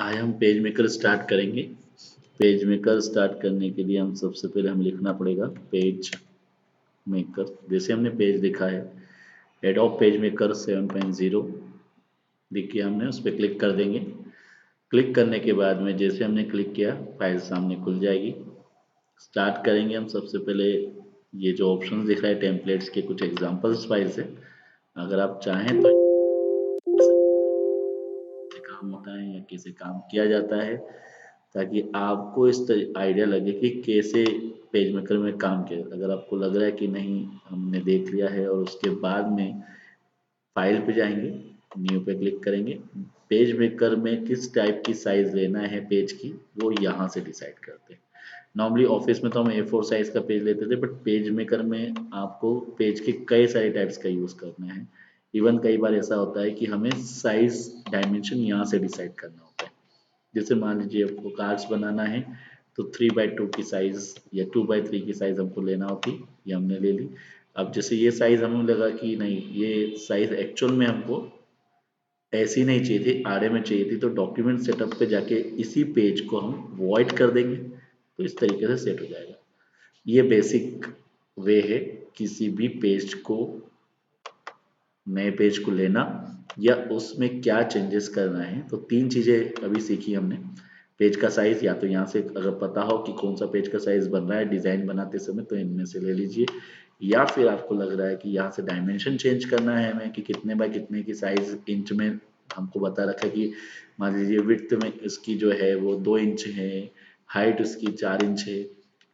आज हम page maker start करेंगे। पेज मेकर स्टार्ट करने के लिए हम सबसे पहले हम लिखना पड़ेगा पेज मेकर। जैसे हमने पेज लिखा है एडोब पेज मेकर 7.0 देखिए, हमने उस पर क्लिक कर देंगे। क्लिक करने के बाद में जैसे हमने क्लिक किया फाइल सामने खुल जाएगी। स्टार्ट करेंगे हम सबसे पहले। ये जो ऑप्शन दिख रहा है टेम्पलेट्स के कुछ एग्जांपल्स फाइल्स है, अगर आप चाहें तो काम होता है या कैसे काम किया जाता है, ताकि आपको इस आइडिया लगे कि कैसे पेज मेकर में काम किया। अगर आपको लग रहा है कि नहीं हमने देख लिया है, और उसके बाद में फाइल पे जाएंगे, न्यू पे क्लिक करेंगे। पेज मेकर में किस टाइप की साइज लेना है पेज की, वो यहाँ से डिसाइड करते हैं। नॉर्मली ऑफिस में तो हम A4 साइज का पेज लेते थे, बट पेज मेकर में आपको पेज के कई सारे टाइप्स का यूज करना है। इवन कई बार ऐसा होता है कि हमें साइज डायमेंशन यहाँ से डिसाइड करना होता है। जैसे मान लीजिए आपको कार्ड्स बनाना है, तो 3x2 की साइज या 2x3 की साइज हमको लेना होती, ये हमने ले ली। अब जैसे ये साइज हमें लगा कि नहीं, ये साइज एक्चुअल में हमको ऐसी नहीं चाहिए थी, आड़े में चाहिए थी, तो डॉक्यूमेंट सेटअप पे जाके इसी पेज को हम वॉइड कर देंगे, तो इस तरीके से सेट हो जाएगा। ये बेसिक वे है किसी भी पेज को, नए पेज को लेना या उसमें क्या चेंजेस करना है। तो तीन चीजें अभी सीखी हमने। पेज का साइज, या तो यहाँ से अगर पता हो कि कौन सा पेज का साइज बन रहा है डिजाइन बनाते समय, तो इनमें से ले लीजिए। या फिर आपको लग रहा है कि यहाँ से डायमेंशन चेंज करना है हमें कि कितने बाय कितने की साइज इंच में हमको बता रखा है कि मान लीजिए विड्थ में इसकी जो है वो 2 इंच है, हाइट उसकी 4 इंच है,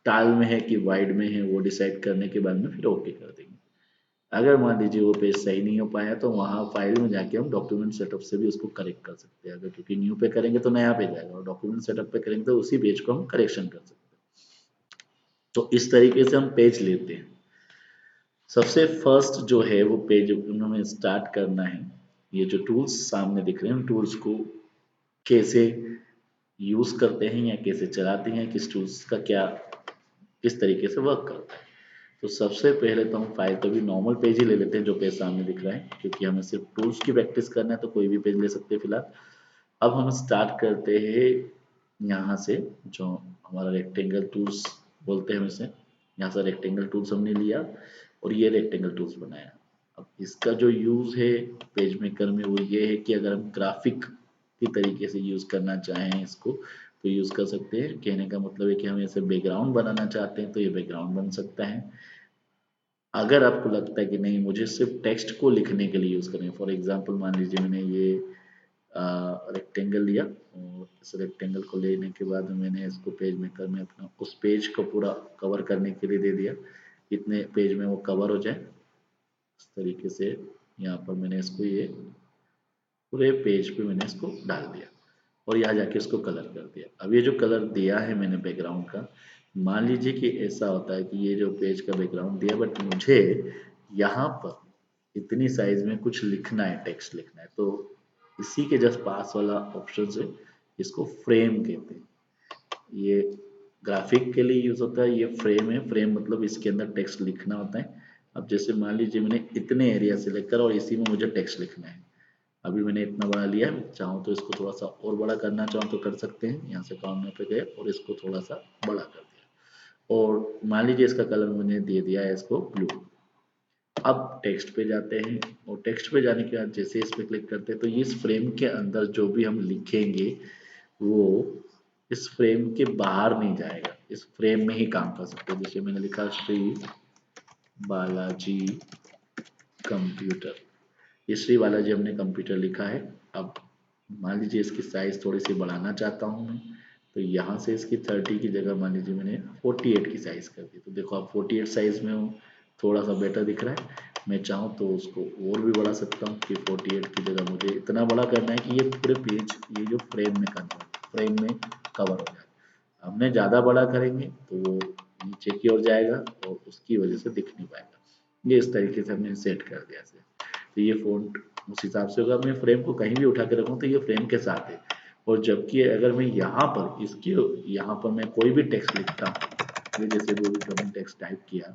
टाल में है कि वाइड में है, वो डिसाइड करने के बाद में फिर ओके कर देंगे। अगर मान लीजिए वो पेज सही नहीं हो पाया, तो वहाँ फाइल में जाके हम डॉक्यूमेंट सेटअप से भी उसको करेक्ट कर सकते हैं। अगर क्योंकि न्यू पे करेंगे तो नया पेज आएगा, और डॉक्यूमेंट सेटअप पे करेंगे तो उसी पेज को हम करेक्शन कर सकते हैं। तो इस तरीके से हम पेज लेते हैं। सबसे फर्स्ट जो है वो पेज हमें स्टार्ट करना है। ये जो टूल्स सामने दिख रहे हैं, टूल्स को कैसे यूज करते हैं या कैसे चलाते हैं, किस टूल्स का क्या किस तरीके से वर्क करता है। तो सबसे पहले तो हम फाइल तो भी नॉर्मल पेज ही ले लेते हैं जो पेज सामने दिख रहा है, क्योंकि हमें सिर्फ टूल्स की प्रैक्टिस करना है, तो कोई भी पेज ले सकते हैं फिलहाल। अब हम स्टार्ट करते हैं यहाँ से, जो हमारा रेक्टेंगल टूल्स बोलते हैं इसे। यहाँ से रेक्टेंगल टूल्स हमने लिया और ये रेक्टेंगल टूल्स बनाया। अब इसका जो यूज है पेज मेकर में वो ये है कि अगर हम ग्राफिक की तरीके से यूज करना चाहें इसको, तो यूज कर सकते हैं। कहने का मतलब है कि हम ऐसे बैकग्राउंड बनाना चाहते हैं तो ये बैकग्राउंड बन सकता है। अगर आपको लगता है कि नहीं मुझे सिर्फ टेक्स्ट को लिखने के लिए यूज करें, फॉर एग्जांपल मान लीजिए मैंने ये रेक्टेंगल लिया, और इस रेक्टेंगल को लेने के बाद मैंने इसको पेज मेकर में अपना उस पेज को पूरा कवर करने के लिए दे दिया, इतने पेज में वो कवर हो जाए। इस तरीके से यहाँ पर मैंने इसको ये पूरे पेज पे मैंने इसको डाल दिया, और यहाँ जाके इसको कलर कर दिया। अब ये जो कलर दिया है मैंने बैकग्राउंड का, मान लीजिए कि ऐसा होता है कि ये जो पेज का बैकग्राउंड दिया, बट मुझे यहाँ पर इतनी साइज में कुछ लिखना है, टेक्स्ट लिखना है, तो इसी के जस्ट पास वाला ऑप्शन से इसको फ्रेम कहते हैं। ये ग्राफिक के लिए यूज होता है, ये फ्रेम है। फ्रेम मतलब इसके अंदर टेक्स्ट लिखना होता है। अब जैसे मान लीजिए मैंने इतने एरिया से लेकर और इसी में मुझे टेक्स्ट लिखना है। अभी मैंने इतना बड़ा लिया, चाहूँ तो इसको थोड़ा सा और बड़ा करना चाहूँ तो कर सकते हैं। यहाँ से कॉर्नर पे गए और इसको थोड़ा सा बड़ा कर दिया, और मान लीजिए इसका कलर मैंने दे दिया है इसको ब्लू। अब टेक्स्ट पे जाते हैं, और टेक्स्ट पे जाने के बाद जैसे इस पे क्लिक करते हैं, तो इस फ्रेम के अंदर जो भी हम लिखेंगे वो इस फ्रेम के बाहर नहीं जाएगा, इस फ्रेम में ही काम कर सकते हैं। जैसे मैंने लिखा श्री बालाजी कंप्यूटर, ये श्री बालाजी हमने कंप्यूटर लिखा है। अब मान लीजिए इसकी साइज थोड़ी सी बढ़ाना चाहता हूँ मैं, तो यहाँ से इसकी 30 की जगह मान लीजिए मैंने 48 की साइज कर दी। तो देखो अब 48 साइज में हूँ, थोड़ा सा बेटर दिख रहा है। मैं चाहूँ तो उसको और भी बढ़ा सकता हूँ कि 48 की जगह मुझे इतना बड़ा करना है कि ये पूरे पेज ये जो फ्रेम में करना है, फ्रेम में कवर हो जाए। हमने ज़्यादा बड़ा करेंगे तो वो नीचे की ओर जाएगा और उसकी वजह से दिख नहीं पाएगा। ये इस तरीके से हमने सेट कर दिया। तो ये फ़ॉन्ट उस हिसाब से होगा। मैं फ्रेम को कहीं भी उठा के रखूँ तो ये फ्रेम के साथ है। और जबकि अगर मैं यहाँ पर इसके यहाँ पर मैं कोई भी टेक्स्ट लिखता हूँ, ये जैसे वो भी मैंने टेक्स्ट टाइप किया,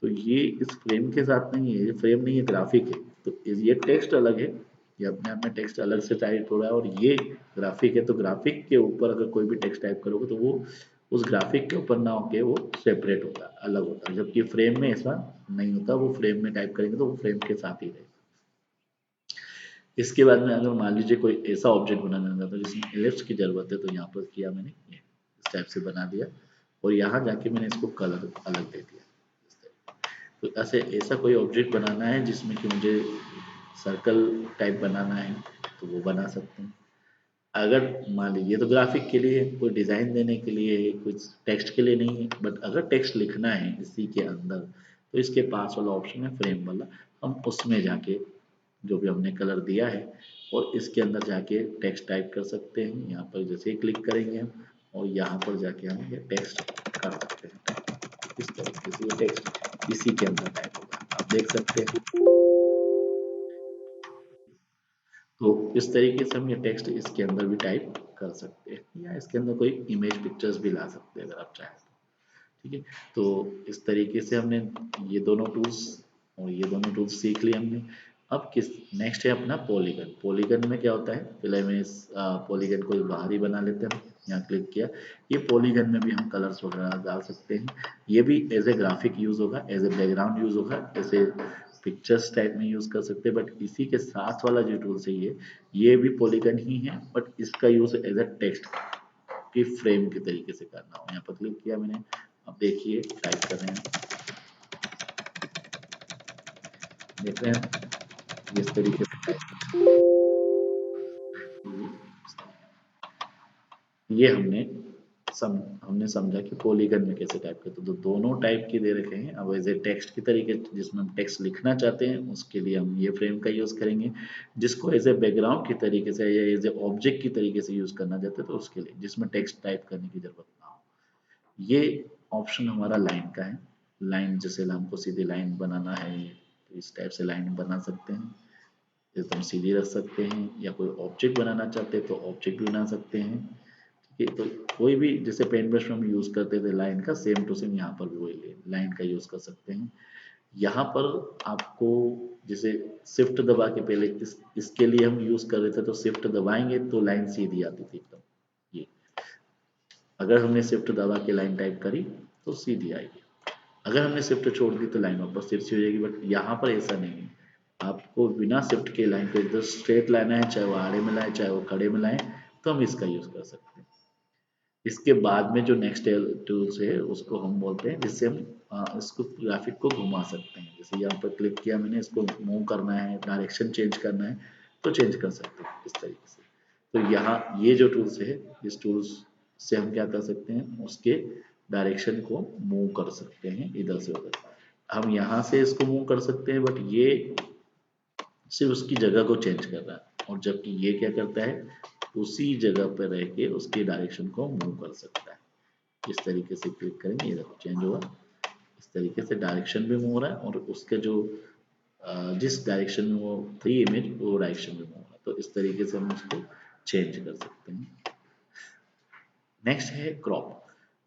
तो ये इस फ्रेम के साथ नहीं है, ये फ्रेम नहीं है, ग्राफिक है। तो ये टेक्स्ट अलग है, ये अपने आप में टेक्स्ट अलग से टाइप हो रहा है, और ये ग्राफिक है तो ग्राफिक के ऊपर अगर कोई भी टेक्स्ट टाइप करोगे तो वो उस ग्राफिक के ऊपर ना होके वो सेपरेट होता है, अलग होता है, जबकि फ्रेम में ऐसा नहीं होता, वो फ्रेम में टाइप करेंगे तो वो फ्रेम के साथ ही रहेगा। इसके बाद में अगर मान लीजिए कोई ऐसा ऑब्जेक्ट बनाना चाहता है जिसमें एलिप्स की जरूरत है, तो यहाँ पर किया मैंने ये इस टाइप से बना दिया, और यहाँ जाके मैंने इसको कलर अलग दे दिया। तो ऐसे ऐसा कोई ऑब्जेक्ट बनाना है जिसमें कि मुझे सर्कल टाइप बनाना है तो वो बना सकते हैं। अगर मान लीजिए तो ग्राफिक के लिए कोई डिज़ाइन देने के लिए है, कुछ टेक्स्ट के लिए नहीं है, बट अगर टेक्स्ट लिखना है इसी के अंदर तो इसके पास वाला ऑप्शन है फ्रेम वाला, हम उसमें जाके जो भी हमने कलर दिया है और इसके अंदर जाके टेक्स्ट टाइप कर सकते हैं। यहाँ पर जैसे ही क्लिक करेंगे हम, और यहाँ पर जाके हम ये टेक्स्ट कर सकते हैं। इस तरीके से ये टेक्स्ट इसी के अंदर टाइप होगा, आप देख सकते हैं। तो इस तरीके से हम ये टेक्स्ट इसके अंदर भी टाइप कर सकते हैं, या इसके अंदर कोई इमेज पिक्चर्स भी ला सकते हैं अगर आप चाहें तो। ठीक है, तो इस तरीके से हमने ये दोनों टूल्स और ये दोनों टूल्स सीख लिए हमने। अब किस नेक्स्ट है अपना पॉलीगन। पॉलीगन में क्या होता है, पहले हमें इस पॉलीगन को बाहर ही बना लेते हैं। यहाँ क्लिक किया, ये पॉलीगन में भी हम कलर्स वगैरह डाल सकते हैं। ये भी एज ए ग्राफिक यूज होगा, एज ए बैकग्राउंड यूज होगा, ऐसे पिक्चर्स टाइप में यूज कर सकते हैं। बट इसी के साथ वाला जो टूल्स है ये भी पॉलीगन ही है, बट इसका यूज एज ए टेक्स्ट की फ्रेम के तरीके से करना हो। यहाँ पर क्लिक किया मैंने, अब देखिए टाइप कर रहे हैं, देख रहे हैं इस तरीके से ये हमने समझा कि पॉलीगन में कैसे टाइप करते हैं। तो दोनों टाइप के दे रखे हैं। अब एज ए टेक्स्ट की तरीके जिसमें हम टेक्स्ट लिखना चाहते हैं उसके लिए हम ये फ्रेम का यूज करेंगे। जिसको एज ए बैकग्राउंड की तरीके से या एज ए ऑब्जेक्ट की तरीके से यूज करना चाहते हैं तो उसके लिए जिसमें टेक्स्ट टाइप करने की जरूरत ना हो, ये ऑप्शन हमारा लाइन का है। लाइन जैसे हमको सीधी लाइन बनाना है तो इस टाइप से लाइन बना सकते हैं, एकदम सीधी रख सकते हैं, या कोई ऑब्जेक्ट बनाना चाहते हैं तो ऑब्जेक्ट भी बना सकते हैं। ठीक है, तो कोई भी जैसे पेंट ब्रश में हम यूज करते थे लाइन का, सेम टू सेम यहाँ पर भी वही लाइन का यूज कर सकते हैं। यहाँ पर आपको जैसे शिफ्ट दबा के पहले इसके लिए हम यूज कर रहे थे, तो शिफ्ट दबाएंगे तो लाइन सीधी आती थी एकदम। ये अगर हमने शिफ्ट दबा के लाइन टाइप करी तो सीधी आएगी, अगर हमने शिफ्ट छोड़ दी तो लाइन वापस तिरछी हो जाएगी। बट यहाँ पर ऐसा नहीं है, आपको बिना शिफ्ट के लाइन को एकदम स्ट्रेट लाना है, चाहे वो आड़े में लाए चाहे वो खड़े में लाए, तो हम इसका यूज कर सकते हैं। इसके बाद में जो नेक्स्ट टूल्स है उसको हम बोलते हैं, जिससे हम इसको ग्राफिक को घुमा सकते हैं। जैसे यहाँ पर क्लिक किया मैंने, इसको मूव करना है, डायरेक्शन चेंज करना है तो चेंज कर सकते हैं इस तरीके से। तो यहाँ ये जो टूल्स है, इस टूल्स से हम क्या कर सकते हैं, उसके डायरेक्शन को मूव कर सकते हैं इधर से उधर। हम यहाँ से इसको मूव कर सकते हैं, बट ये सिर्फ उसकी जगह को चेंज कर रहा है, और जबकि ये क्या करता है, उसी जगह पर रह के उसकी डायरेक्शन को मूव कर सकता है। इस तरीके से क्लिक करेंगे, ये देखो चेंज हुआ। इस तरीके से डायरेक्शन भी मूव हो रहा है, और उसके जो जिस डायरेक्शन में वो थी इमेज वो डायरेक्शन में मूव हो रहा है। तो इस तरीके से हम उसको चेंज कर सकते हैं। नेक्स्ट है क्रॉप।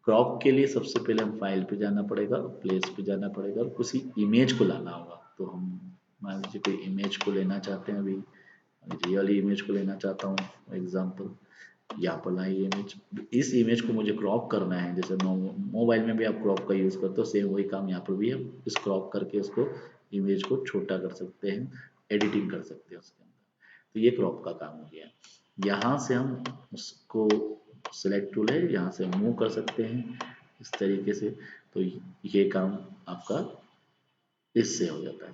क्रॉप के लिए सबसे पहले हम फाइल पे जाना पड़ेगा, प्लेस पे जाना पड़ेगा, और किसी इमेज को लाना होगा। तो हम मान लीजिए कोई इमेज को लेना चाहते हैं, अभी रियल इमेज को लेना चाहता हूँ एग्जांपल, यहाँ पर लाई इमेज। इस इमेज को मुझे क्रॉप करना है, जैसे मोबाइल में भी आप क्रॉप का यूज करते हो, सेम वही काम यहाँ पर भी हम इस क्रॉप करके उसको इमेज को छोटा कर सकते हैं, एडिटिंग कर सकते हैं उसके अंदर। तो ये क्रॉप का काम हो गया। यहाँ से हम उसको सिलेक्ट टूल है, यहाँ से मूव कर सकते हैं इस तरीके से। तो ये काम आपका इससे हो जाता है।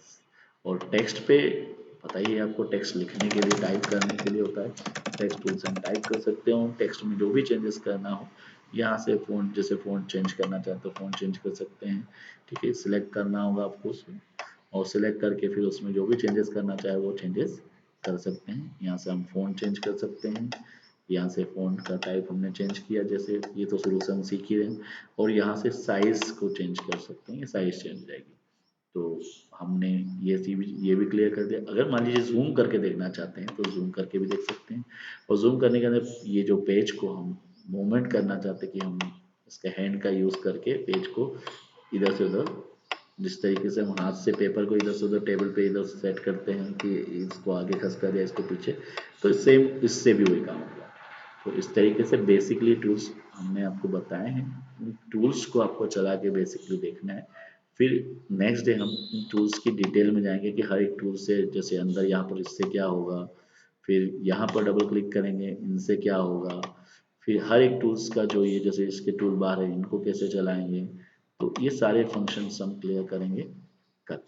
और टेक्स्ट पे पता ही है आपको, टेक्स्ट लिखने के लिए, टाइप करने के लिए होता है। टेक्स्ट टूल से हम टाइप कर सकते हो, टेक्स्ट में जो भी चेंजेस करना हो, यहाँ से फ़ॉन्ट, जैसे फ़ॉन्ट चेंज करना चाहते हो फ़ॉन्ट चेंज कर सकते हैं। ठीक है, सिलेक्ट करना होगा आपको उसमें, और सिलेक्ट करके फिर उसमें जो भी चेंजेस करना चाहे वो चेंजेस कर सकते हैं। यहाँ से हम फ़ॉन्ट चेंज कर सकते हैं, यहाँ से फ़ॉन्ट का टाइप हमने चेंज किया, जैसे ये तो शुरू से हम सीख ही रहे हैं। और यहाँ से साइज़ को चेंज कर सकते हैं, साइज़ चेंज हो जाएगी। तो हमने ये भी क्लियर कर दिया। अगर मान लीजिए जूम करके देखना चाहते हैं तो जूम करके भी देख सकते हैं। और जूम करने के अंदर ये जो पेज को हम मूवमेंट करना चाहते हैं कि हम इसके हैंड का यूज़ करके पेज को इधर से उधर जिस तरीके से हम हाथ से पेपर को इधर से उधर टेबल पे इधर सेट करते हैं कि इसको आगे खसका दिया इसको पीछे, तो सेम इससे भी वही काम होगा। तो इस तरीके से बेसिकली टूल्स हमने आपको बताए हैं। टूल्स को आपको चला के बेसिकली देखना है। फिर नेक्स्ट डे हम इन टूल्स की डिटेल में जाएंगे कि हर एक टूल से, जैसे अंदर यहाँ पर इससे क्या होगा, फिर यहाँ पर डबल क्लिक करेंगे इनसे क्या होगा, फिर हर एक टूल्स का जो ये जैसे इसके टूल बार है इनको कैसे चलाएंगे, तो ये सारे फंक्शंस हम क्लियर करेंगे कल।